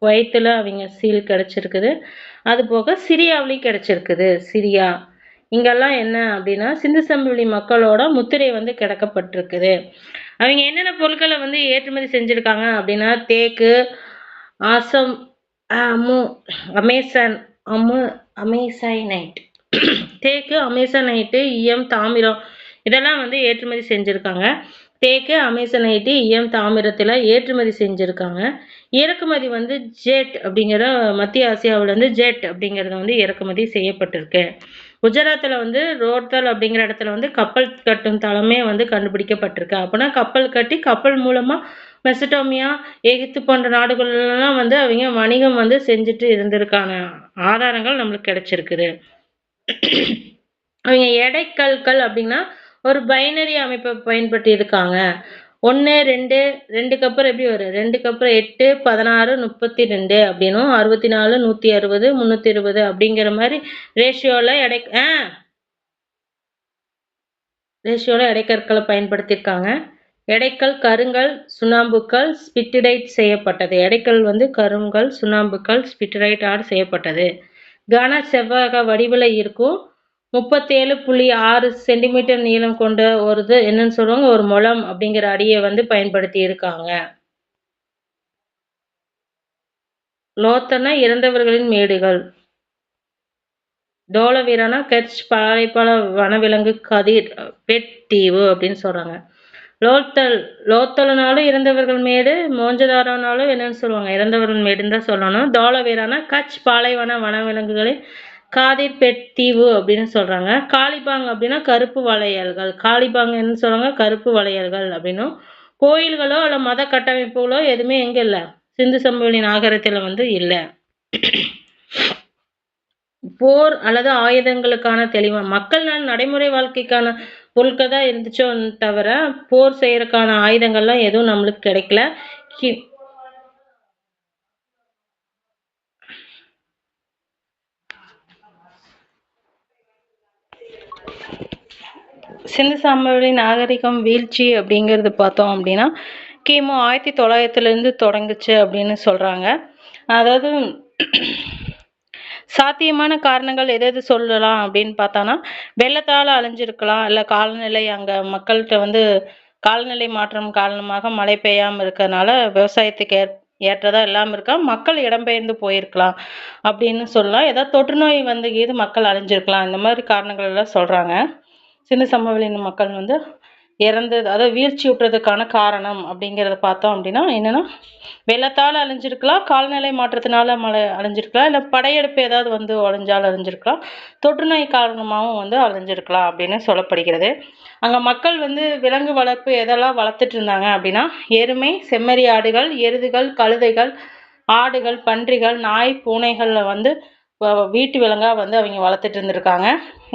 குவைத்தில் அவங்க சீல் கிடைச்சிருக்குது. அது போக சிரியாவிலையும் கிடைச்சிருக்குது. சிரியா இங்கெல்லாம் என்ன அப்படின்னா சிந்து சமவெளி மக்களோட முத்திரை வந்து கிடைக்கப்பட்டிருக்குது. அவங்க என்னென்ன பொருட்களை வந்து ஏற்றுமதி செஞ்சுருக்காங்க அப்படின்னா தேக்கு, ஆசம், அமேசனைட், தேக்கு, அமேசனைட்டு, ஈயம், தாமிரம் இதெல்லாம் வந்து ஏற்றுமதி செஞ்சுருக்காங்க. தேக்கு, அமேசனைட்டு, ஈயம், தாமிரத்தில் ஏற்றுமதி செஞ்சுருக்காங்க. இறக்குமதி வந்து ஜெட் அப்படிங்கிற மத்திய ஆசியாவில் வந்து ஜெட் அப்படிங்கிறது வந்து இறக்குமதி செய்யப்பட்டிருக்கு. குஜராத்தில் வந்து ரோர்தல் அப்படிங்கிற இடத்துல வந்து கப்பல் கட்டும் தளமே வந்து கண்டுபிடிக்கப்பட்டிருக்கு. அப்படின்னா கப்பல் கட்டி கப்பல் மூலமாக மெசடோமியா, எகிப்து போன்ற நாடுகள்லாம் வந்து அவங்க வணிகம் வந்து செஞ்சுட்டு இருந்திருக்கான ஆதாரங்கள் நம்மளுக்கு கிடைச்சிருக்குது. அவங்க எடைக்கற்கள் அப்படின்னா ஒரு பைனரி அமைப்பை பயன்படுத்தி இருக்காங்க. 1 2 2க்கு அப்புறம் எப்படி வரும், 2க்கு அப்புறம் 8 16 32 அப்படின்னும் 64 160 320 அப்படிங்கிற மாதிரி ரேஷியோல எடைக்கற்களை பயன்படுத்தியிருக்காங்க. எடைக்கல் கருங்கல், சுண்ணாம்புக்கல், ஸ்பிட்டிடைட் செய்யப்பட்டது. எடைக்கல் வந்து கருங்கல், சுண்ணாம்புக்கல், ஸ்பிட்டிடைட் செய்யப்பட்டது. கன செவ்வக வடிவில் இருக்கும். 37.6 சென்டிமீட்டர் நீளம் கொண்ட ஒரு இது என்னன்னு சொல்லுவாங்க, ஒரு முழம் அப்படிங்கிற அடியை வந்து பயன்படுத்தி இருக்காங்க. லோத்தனா இறந்தவர்களின் மேடுகள். டோலவீரானா கட்ச் பாலைப்பழ வனவிலங்கு கதிர் பெட் தீவு அப்படின்னு சொல்றாங்க. லோத்தல்னாலும் இறந்தவர்கள் மேடு, மோஞ்சதாரோனாலும் என்னன்னு சொல்லுவாங்க, இறந்தவர்கள் மேடுன்னு தான் சொல்லணும். டோலவீரானா கட்ச் பாலைவன வனவிலங்குகளின் காதிர் பெட் தீவு அப்படின்னு சொல்றாங்க. காலிபாங் அப்படின்னா கருப்பு வளையல்கள். காலிபாங் என்ன சொல்றாங்க, கருப்பு வளையல்கள் அப்படின்னும். கோயில்களோ அல்ல மத கட்டமைப்புகளோ எதுவுமே எங்க இல்லை, சிந்து சமவெளி நாகரத்தில் வந்து இல்லை. போர் அல்லது ஆயுதங்களுக்கான தெளிவா மக்கள் நடைமுறை வாழ்க்கைக்கான பொருட்கள் தான் இருந்துச்சோ தவிர போர் செய்யறதுக்கான ஆயுதங்கள்லாம் எதுவும் நம்மளுக்கு கிடைக்கல. சிந்து சமவெளி நாகரிகம் வீழ்ச்சி அப்படிங்கிறது பார்த்தோம் அப்படின்னா கிமு 1900 தொடங்குச்சு அப்படின்னு சொல்றாங்க. அதாவது சாத்தியமான காரணங்கள் எது சொல்லலாம் அப்படின்னு பார்த்தோன்னா வெள்ளத்தால் அழிஞ்சிருக்கலாம், இல்லை காலநிலை அங்கே மக்கள்கிட்ட வந்து காலநிலை மாற்றம் காரணமாக மழை பெய்யாமல் இருக்கிறதுனால விவசாயத்துக்கு ஏற்றதா இல்லாமல் இருக்கா, மக்கள் இடம்பெயர்ந்து போயிருக்கலாம் அப்படின்னு சொல்லலாம். ஏதாவது தொற்று நோய் வந்து இது மக்கள் அழிஞ்சிருக்கலாம், இந்த மாதிரி காரணங்கள் எல்லாம் சொல்கிறாங்க. சிந்து சமவெளியின் மக்கள் வந்து இறந்தது, அதாவது வீழ்ச்சி விட்டுறதுக்கான காரணம் அப்படிங்கிறத பார்த்தோம் அப்படின்னா என்னென்னா வெள்ளத்தால் அழிஞ்சிருக்கலாம், காலநிலை மாற்றத்தினால மழை அழிஞ்சிருக்கலாம், இல்லை படையெடுப்பு ஏதாவது வந்து அழிஞ்சால் அழிஞ்சிருக்கலாம், தொற்று நோய் காரணமாகவும் வந்து அழிஞ்சிருக்கலாம் அப்படின்னு சொல்லப்படுகிறது. அங்கே மக்கள் வந்து விலங்கு வளர்ப்பு எதெல்லாம் வளர்த்துட்டு இருந்தாங்க அப்படின்னா எருமை, செம்மறி ஆடுகள், எருதுகள், கழுதைகள், ஆடுகள், பன்றிகள், நாய், பூனைகளில் வந்து வீட்டு விலங்காக வந்து அவங்க வளர்த்துட்டு இருந்திருக்காங்க.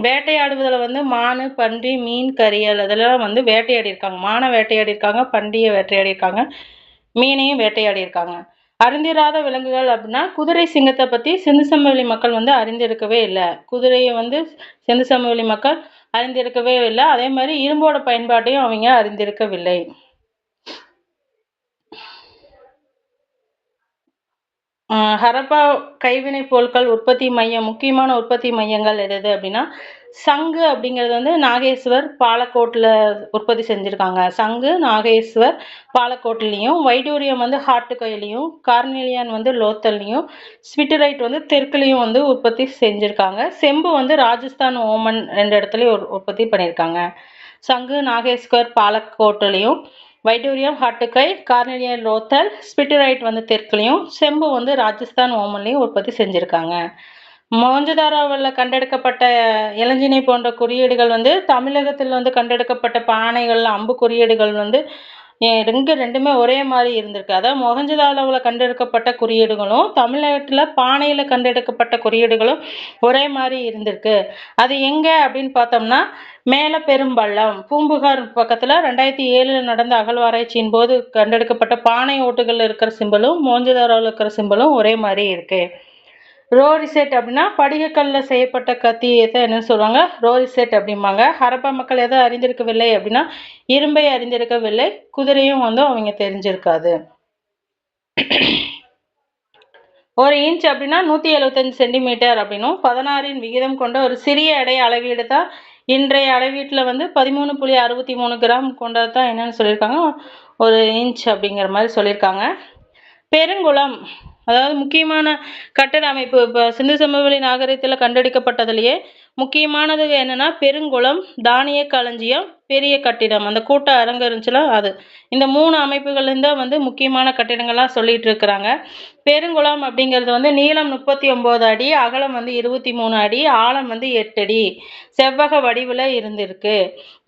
வேட்டையாடுவதில் வந்து மான், பன்றி, மீன், கரியல் இதெல்லாம் வந்து வேட்டையாடி இருக்காங்க. மானை வேட்டையாடி இருக்காங்க, பன்றியை வேட்டையாடி இருக்காங்க, மீனையும் வேட்டையாடி இருக்காங்க. அறிந்திராத விலங்குகள் அப்படின்னா குதிரை, சிங்கத்தை பற்றி சிந்து சமவெளி மக்கள் வந்து அறிந்திருக்கவே இல்லை. குதிரையை வந்து சிந்து சமவெளி மக்கள் அறிந்திருக்கவே இல்லை. அதே மாதிரி இரும்போட பயன்பாட்டையும் அவங்க அறிந்திருக்கவில்லை. ஹரப்பா கைவினை பொருட்கள் உற்பத்தி மையம், முக்கியமான உற்பத்தி மையங்கள் எது அப்படின்னா சங்கு அப்படிங்கிறது வந்து நாகேஸ்வர் பாலக்கோட்டில் உற்பத்தி செஞ்சுருக்காங்க. சங்கு நாகேஸ்வர் பாலக்கோட்லேயும், வைடூரியம் வந்து ஹாட்டுக்கையிலையும், கார்னேலியன் வந்து லோத்தல்லையும், ஸ்பிட்டிரைட் வந்து தெற்குலையும் வந்து உற்பத்தி செஞ்சுருக்காங்க. செம்பு வந்து ராஜஸ்தான், ஓமன் 2 இடத்துலையும் உற்பத்தி பண்ணியிருக்காங்க. சங்கு நாகேஸ்வர் பாலக்கோட்லையும், வைடூரியம் ஹாட்டுக்கை, கார்னேலியன் லோத்தல், ஸ்பிட்டிரைட் வந்து தெற்குலையும், செம்பு வந்து ராஜஸ்தான், ஓமன்லையும் உற்பத்தி செஞ்சுருக்காங்க. மொஹஞ்சதாரோவில் கண்டெடுக்கப்பட்ட இளஞ்சினை போன்ற குறியீடுகள் வந்து தமிழகத்தில் வந்து கண்டெடுக்கப்பட்ட பானைகள், அம்பு குறியீடுகள் வந்து ரெண்டுமே ஒரே மாதிரி இருந்திருக்கு. அதாவது மொஹஞ்சதாரோவில் கண்டெடுக்கப்பட்ட குறியீடுகளும் தமிழ்நாட்டில் பானையில் கண்டெடுக்கப்பட்ட குறியீடுகளும் ஒரே மாதிரி இருந்திருக்கு. அது எங்க அப்படின்னு பார்த்தோம்னா மேல பெரும்பள்ளம் பூம்புகார் பக்கத்தில் 2007 நடந்த அகழ்வாராய்ச்சியின் போது கண்டெடுக்கப்பட்ட பானை ஓட்டுகள் இருக்கிற சிம்பலும் மொஹஞ்சதாரோவில் இருக்கிற சிம்பலும் ஒரே மாதிரி இருக்கு. ரோரிசெட் அப்படின்னா படிகக்கல்ல செய்யப்பட்ட கத்தி என்னன்னு சொல்லுவாங்க, ரோரிசெட் அப்படிம்பாங்க. ஹரப்பா மக்கள் எதை அறிந்திருக்கவில்லை அப்படின்னா இரும்பை அறிந்திருக்கவில்லை, குதிரையும் வந்து அவங்க தெரிஞ்சிருக்காது. 1 இன்ச் அப்படின்னா 175 சென்டிமீட்டர் அப்படின்னும் 16 விகிதம் கொண்ட ஒரு சிறிய எடை அளவீடு தான் இன்றைய அளவீட்டில் வந்து 13.63 கிராம் கொண்டது தான் என்னன்னு சொல்லியிருக்காங்க, 1 இன்ச் அப்படிங்கிற மாதிரி சொல்லியிருக்காங்க. பெருங்குளம் அதாவது முக்கியமான கட்டட அமைப்பு இப்போ சிந்து சமவெளி நாகரிகத்தில் கண்டெடுக்கப்பட்டதுலேயே முக்கியமானது என்னன்னா பெருங்குளம், தானிய களஞ்சியம், பெரிய கட்டிடம், அந்த கூட்ட அரங்கு இருந்துச்சுல அது. இந்த 3 அமைப்புகள்லேருந்து தான் வந்து முக்கியமான கட்டிடங்கள்லாம் சொல்லிட்டு இருக்கிறாங்க. பெருங்குளம் அப்படிங்கிறது வந்து நீளம் 39 அடி, அகலம் வந்து 23 அடி, ஆழம் வந்து 8 அடி, செவ்வக வடிவில் இருந்திருக்கு.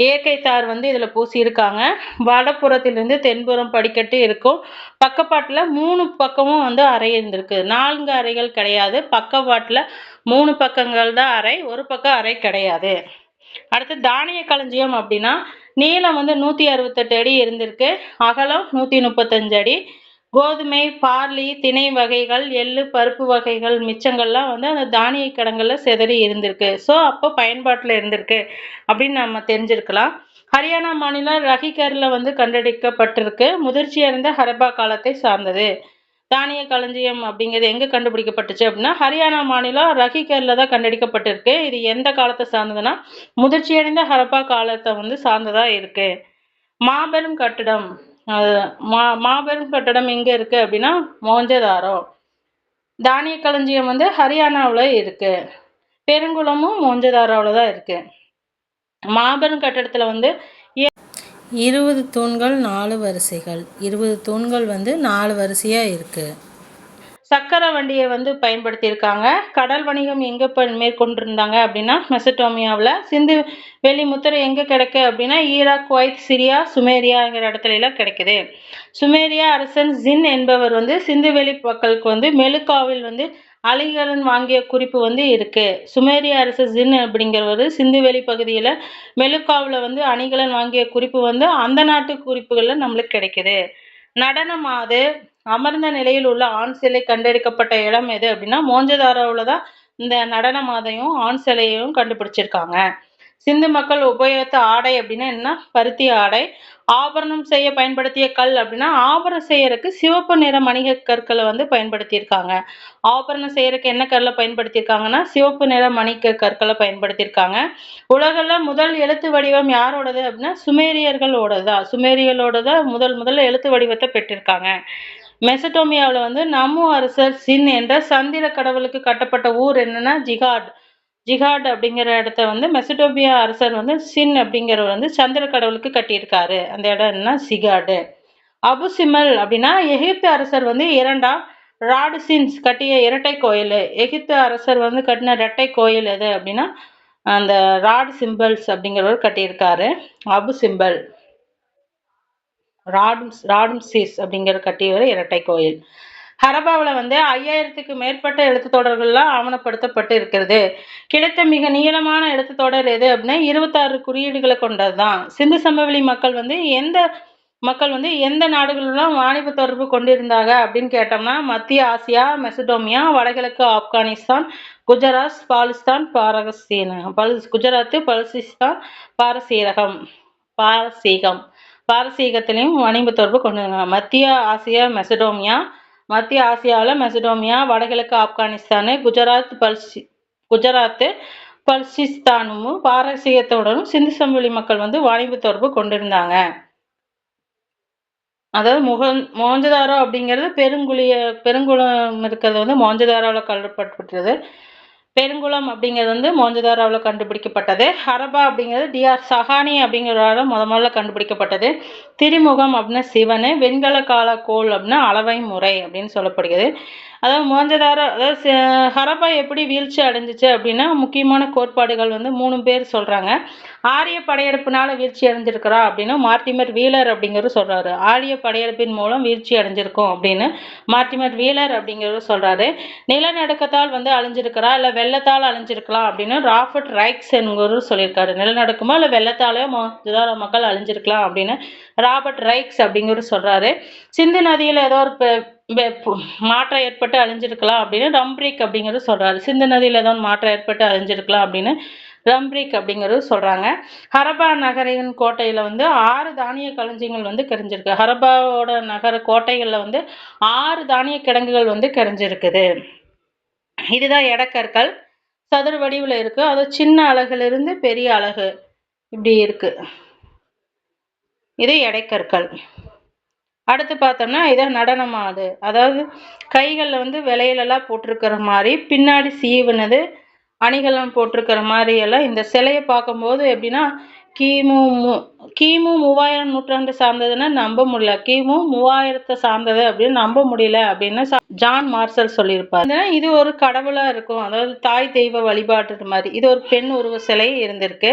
இயற்கை தார் வந்து இதில் பூசியிருக்காங்க. வடப்புறத்திலிருந்து தென்புறம் படிக்கட்டு இருக்கும். பக்கப்பாட்டில் 3 பக்கமும் வந்து அறை இருந்திருக்கு. 4 அறைகள் கிடையாது. பக்கவாட்டில் 3 பக்கங்கள் தான் அறை, ஒரு பக்கம் அறை கிடையாது. அடுத்து தானிய களஞ்சியம் அப்படின்னா நீளம் வந்து 168 அடி இருந்திருக்கு, அகலம் 135 அடி. கோதுமை, பார்லி, திணை வகைகள், எள்ளு, பருப்பு வகைகள் மிச்சங்கள்லாம் வந்து அந்த தானிய கிடங்குல சிதறி இருந்திருக்கு. ஸோ அப்போ பயன்பாட்டில் இருந்திருக்கு அப்படின்னு நம்ம தெரிஞ்சிருக்கலாம். ஹரியானா மாநிலம் ரஹிகரில் வந்து கண்டெடுக்கப்பட்டிருக்கு. முதிர்ச்சி அடைந்த ஹரப்பா காலத்தை சார்ந்தது. தானிய களஞ்சியம் அப்படிங்கிறது எங்கே கண்டுபிடிக்கப்பட்டுச்சு அப்படின்னா ஹரியானா மாநிலம் ரஹிகரில் தான் கண்டெடுக்கப்பட்டிருக்கு. இது எந்த காலத்தை சார்ந்ததுன்னா முதிர்ச்சியடைந்த ஹரப்பா காலத்தை வந்து சார்ந்ததாக இருக்கு. மாபெரும் கட்டிடம் மாபெரும் கட்டடம் எங்கே இருக்குது அப்படின்னா மொஹஞ்சதாரோ. தானிய களஞ்சியம் வந்து ஹரியானாவில் இருக்குது. பெருங்குளமும் மொஹஞ்சதாரோவில் தான் இருக்குது. மாபெரும் கட்டடத்தில் வந்து 20 தூண்கள் 4 வரிசைகள், 20 தூண்கள் வந்து 4 வரிசையாக இருக்குது. சக்கர வண்டியை வந்து பயன்படுத்தியிருக்காங்க. கடல் வணிகம் எங்கே மேற்கொண்டிருந்தாங்க அப்படின்னா மெசடோமியாவில். சிந்து வெளி முத்திரை எங்கே கிடைக்கு அப்படின்னா ஈராக், குவைத், சிரியா, சுமேரியாங்கிற இடத்துலலாம் கிடைக்குது. சுமேரியா அரசன் ஜின் என்பவர் வந்து சிந்து வெளி மக்களுக்கு வந்து மெலுக்காவில் வந்து அலிகலன் வாங்கிய குறிப்பு வந்து இருக்கு. சுமேரிய அரசர் ஜின் அப்படிங்கிறவர் சிந்துவெளி பகுதியில் மெலுக்காவில் வந்து அணிகலன் வாங்கிய குறிப்பு வந்து அந்த நாட்டு குறிப்புகளில் நம்மளுக்கு கிடைக்குது. நடனமாது அமர்ந்த நிலையில் உள்ள ஆண் சிலை கண்டெடுக்கப்பட்ட இடம் எது அப்படின்னா மொஹஞ்சதாரோவில் தான் இந்த நடன மாதையும் ஆண் சிலையையும் கண்டுபிடிச்சிருக்காங்க. சிந்து மக்கள் உபயோகித்த ஆடை அப்படின்னா என்ன, பருத்தி ஆடை. ஆபரணம் செய்ய பயன்படுத்திய கல் அப்படின்னா ஆபரணம் செய்யறதுக்கு சிவப்பு நிற மணிக கற்களை வந்து பயன்படுத்தியிருக்காங்க. ஆபரணம் செய்யறதுக்கு என்ன கல்லை பயன்படுத்தியிருக்காங்கன்னா சிவப்பு நிற மணிக கற்களை பயன்படுத்தியிருக்காங்க. உலகில் முதல் எழுத்து வடிவம் யாரோடது அப்படின்னா சுமேரியர்களோடதான். சுமேரியர்களோட முதல்ல எழுத்து வடிவத்தை பெற்றிருக்காங்க. மெசடோமியாவில் வந்து நமு அரசர் சின் என்ற சந்திர கடவுளுக்கு கட்டப்பட்ட ஊர் என்னன்னா ஜிகாட் அப்படிங்கிற இடத்த வந்து மெசடோமியா அரசர் வந்து சின் அப்படிங்கிறவர் வந்து சந்திர கடவுளுக்கு கட்டியிருக்காரு. அந்த இடம் என்ன சிகாடு. அபு சிமல் அப்படின்னா எகிப்து அரசர் வந்து 2ஆம் ராடுசின்ஸ் கட்டிய இரட்டை கோயில். எகிப்து அரசர் வந்து கட்டின இரட்டை கோயில் எது அப்படின்னா அந்த ராடு சிம்பல்ஸ் அப்படிங்கிறவர் கட்டியிருக்காரு. அபு சிம்பல் ராடும்சீஸ் அப்படிங்கிற கட்டியவர் இரட்டை கோயில். ஹரப்பாவில் வந்து 5000க்கு மேற்பட்ட எழுத்து தொடர்கள்லாம் ஆவணப்படுத்தப்பட்டு இருக்கிறது. கிடைத்த மிக நீளமான எழுத்து தொடர் எது அப்படின்னா 26 குறியீடுகளை கொண்டது தான். சிந்து சமவெளி மக்கள் வந்து எந்த நாடுகளெல்லாம் வாணிப தொடர்பு கொண்டிருந்தாங்க அப்படின்னு கேட்டோம்னா மத்திய ஆசியா, மெசடோமியா, வடகிழக்கு ஆப்கானிஸ்தான், குஜராத், பாலிஸ்தான், குஜராத்து, பலுசிஸ்தான், பாரசீகத்திலையும் வாணிப தொடர்பு கொண்டிருந்தாங்க. மத்திய ஆசியாவில் மெசடோமியா, வடகிழக்கு ஆப்கானிஸ்தானு, குஜராத்து, பல்சிஸ்தானும் பாரசீகத்துடனும் சிந்து சமவெளி மக்கள் வந்து வாணிப தொடர்பு கொண்டிருந்தாங்க. அதாவது மொஹஞ்சதாரோ அப்படிங்கிறது பெருங்குளம் இருக்கிறது வந்து மொஹஞ்சதாரோவில் கருதப்பட்டது. பெருங்குளம் அப்படிங்கிறது வந்து மொஹஞ்சதாரோவில் கண்டுபிடிக்கப்பட்டது. ஹரப்பா அப்படிங்கிறது டிஆர் சஹானி அப்படிங்கிறவரால முதல்ல கண்டுபிடிக்கப்பட்டது. திரிமுகம் அப்படின்னா சிவனு, வெண்கல கால கோல் அப்படின்னா அளவை முறை அப்படின்னு சொல்லப்படுகிறது. அதாவது மொஹஞ்சதாரோ, அதாவது ஹரப்பா எப்படி வீழ்ச்சி அடைஞ்சிச்சு அப்படின்னா முக்கியமான கோட்பாடுகள் வந்து 3 பேர் சொல்றாங்க. ஆரிய படையெடுப்பினால வீழ்ச்சி அடைஞ்சிருக்கிறா அப்படின்னு மார்டிமர் வீலர் அப்படிங்கிறவர் சொல்றாரு. ஆரிய படையெடுப்பின் மூலம் வீழ்ச்சி அடைஞ்சிருக்கும் அப்படின்னு மார்டிமர் வீலர் அப்படிங்கிறவர் சொல்றாரு. நிலநடுக்கத்தால் வந்து அழிஞ்சிருக்கிறா இல்ல வெள்ளத்தால் அழிஞ்சிருக்கலாம் அப்படின்னு ராபர்ட் ரைக்ஸ் என்கிறவர் சொல்லியிருக்காரு. நிலநடுக்கமா இல்ல வெள்ளத்தாலே மக்கள் அழிஞ்சிருக்கலாம் அப்படின்னு ராபர்ட் ரைக்ஸ் அப்படிங்கிறவர் சொல்றாரு. சிந்து நதியில ஏதோ ஒரு மாற்றம் ஏற்பட்டு அழிஞ்சிருக்கலாம் அப்படின்னு ரம்பிரிக் அப்படிங்கிறது சொல்றாரு. சிந்து நதியில ஏதோ மாற்றம் ஏற்பட்டு அழிஞ்சிருக்கலாம் அப்படின்னு ரம்பிரிக் அப்படிங்கிறது சொல்றாங்க. ஹரப்பா நகரின் கோட்டையில வந்து 6 தானிய களஞ்சியங்கள் வந்து கரிஞ்சிருக்கு. ஹரப்பாவோட நகர கோட்டைகள்ல வந்து 6 தானிய கிடங்குகள் வந்து கரிஞ்சிருக்குது. இதுதான் எடக்கற்கள். சதுர வடிவில் இருக்கு. அது சின்ன அலகுல இருந்து பெரிய அலகு இப்படி இருக்கு. இது எடைக்கற்கள். அடுத்து பார்த்தோம்னா இதான் நடனமாது. அதாவது கைகளில் வந்து விலையிலெல்லாம் போட்டிருக்கிற மாதிரி பின்னாடி சீவுனது அணிகலம் போட்டிருக்கிற மாதிரி எல்லாம் இந்த சிலையை பார்க்கும்போது எப்படின்னா கிமு 3000 நூற்றாண்டு சார்ந்ததுன்னா நம்ப முடியல. கிமு 3000 சார்ந்தது அப்படின்னு நம்ப முடியல அப்படின்னு ஜான் மார்சல் சொல்லியிருப்பார். இது ஒரு கடவுளா இருக்கும். அதாவது தாய் தெய்வ வழிபாட்டு மாதிரி. இது ஒரு பெண் உருவ சிலை இருந்திருக்கு.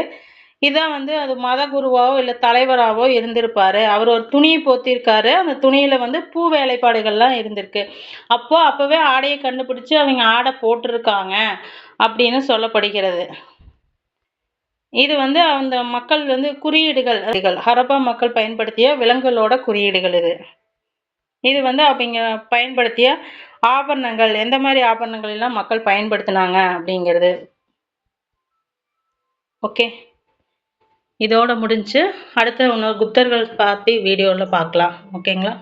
இதான் வந்து அது மத குருவாவோ இல்லை தலைவராகவோ இருந்திருப்பாரு. அவர் ஒரு துணியை போத்திருக்காரு. அந்த துணியில வந்து பூ வேலைப்பாடுகள்லாம் இருந்திருக்கு. அப்பவே ஆடையை கண்டுபிடிச்சு அவங்க ஆடை போட்டிருக்காங்க அப்படின்னு சொல்லப்படுகிறது. இது வந்து அந்த மக்கள் வந்து குறியீடுகள், ஹரப்பா மக்கள் பயன்படுத்திய விலங்குகளோட குறியீடுகள் இது. இது வந்து அவங்க பயன்படுத்திய ஆபரணங்கள், எந்த மாதிரி ஆபரணங்கள் எல்லாம் மக்கள் பயன்படுத்தினாங்க அப்படிங்கிறது. ஓகே, இதோட முடிஞ்சு அடுத்த இன்னொரு குப்தர்கள் பற்றி வீடியோவில் பார்க்கலாம். ஓகேங்களா?